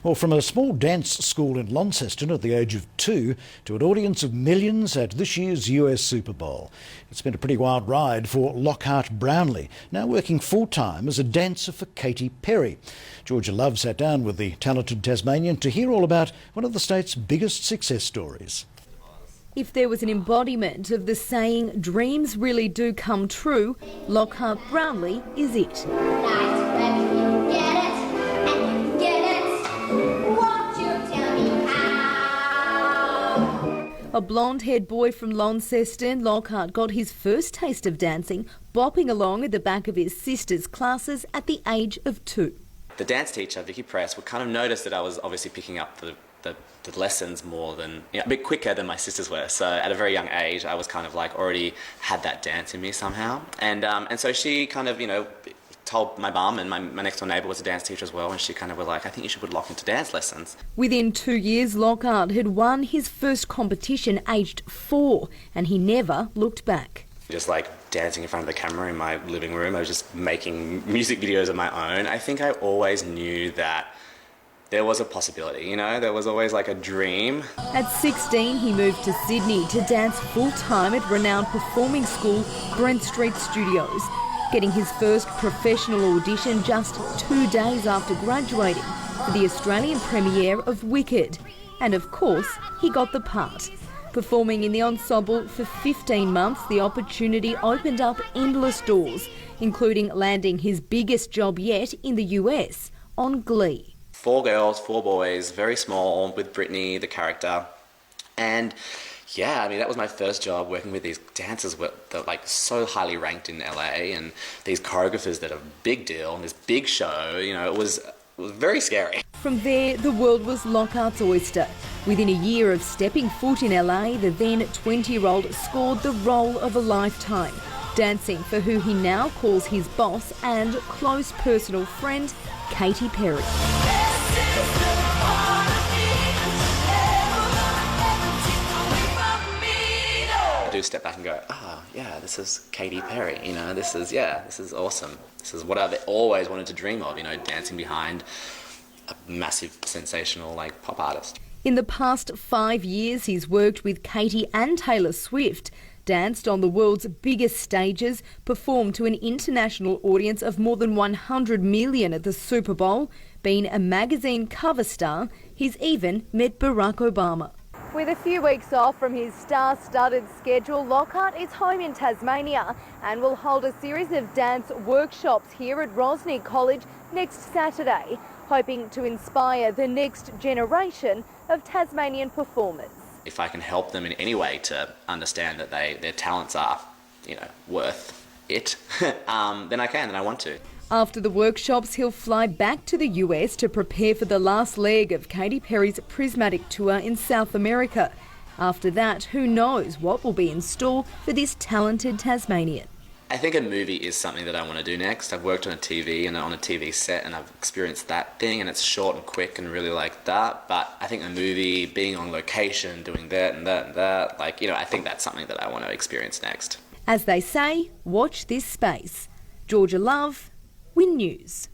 Well, from a small dance school in Launceston at the age of 2 to an audience of millions at this year's US Superbowl. It's been a pretty wild ride for Lockhart Brownlie, now working full-time as a dancer for Katy Perry. Georgia Love sat down with the talented Tasmanian to hear all about one of the state's biggest success stories. If there was an embodiment of the saying, dreams really do come true, Lockhart Brownlie is it. A blonde-haired boy from Launceston, Lockhart got his first taste of dancing, bopping along at the back of his sister's classes at the age of 2. The dance teacher, Vicky Press, would kind of notice that I was obviously picking up the lessons more than, a bit quicker than my sisters were. So at a very young age, I was kind of like already had that dance in me somehow. And so she kind of, told my mum, and my next door neighbour was a dance teacher as well, and she kind of were like, I think you should put Lock into dance lessons. Within 2 years, Lockhart had won his first competition aged 4, and he never looked back. Just like dancing in front of the camera in my living room, I was just making music videos of my own. I think I always knew that there was a possibility, there was always like a dream. At 16, he moved to Sydney to dance full-time at renowned performing school Brent Street Studios, getting his first professional audition just 2 days after graduating for the Australian premiere of Wicked. And of course, he got the part. Performing in the ensemble for 15 months, the opportunity opened up endless doors, including landing his biggest job yet in the US on Glee. 4 girls, 4 boys, very small, with Brittany, the character. And yeah, that was my first job, working with these dancers that are like so highly ranked in LA, and these choreographers that are a big deal, and this big show, it was very scary. From there, the world was Lockhart's oyster. Within a year of stepping foot in LA, the then 20-year-old scored the role of a lifetime, dancing for who he now calls his boss and close personal friend, Katy Perry. I do step back and go, yeah, this is Katy Perry, this is awesome. This is what I've always wanted to dream of, dancing behind a massive, sensational, pop artist. In the past 5 years, he's worked with Katy and Taylor Swift, danced on the world's biggest stages, performed to an international audience of more than 100 million at the Super Bowl, been a magazine cover star. He's even met Barack Obama. With a few weeks off from his star-studded schedule, Lockhart is home in Tasmania and will hold a series of dance workshops here at Rosny College next Saturday, hoping to inspire the next generation of Tasmanian performers. If I can help them in any way to understand that their talents are, worth it, then I want to. After the workshops, he'll fly back to the US to prepare for the last leg of Katy Perry's Prismatic tour in South America. After that, who knows what will be in store for this talented Tasmanian. I think a movie is something that I want to do next. I've worked on a TV set, and I've experienced that thing, and it's short and quick and really like that. But I think a movie, being on location, doing that and that and that, I think that's something that I want to experience next. As they say, watch this space. Georgia Love, Win News.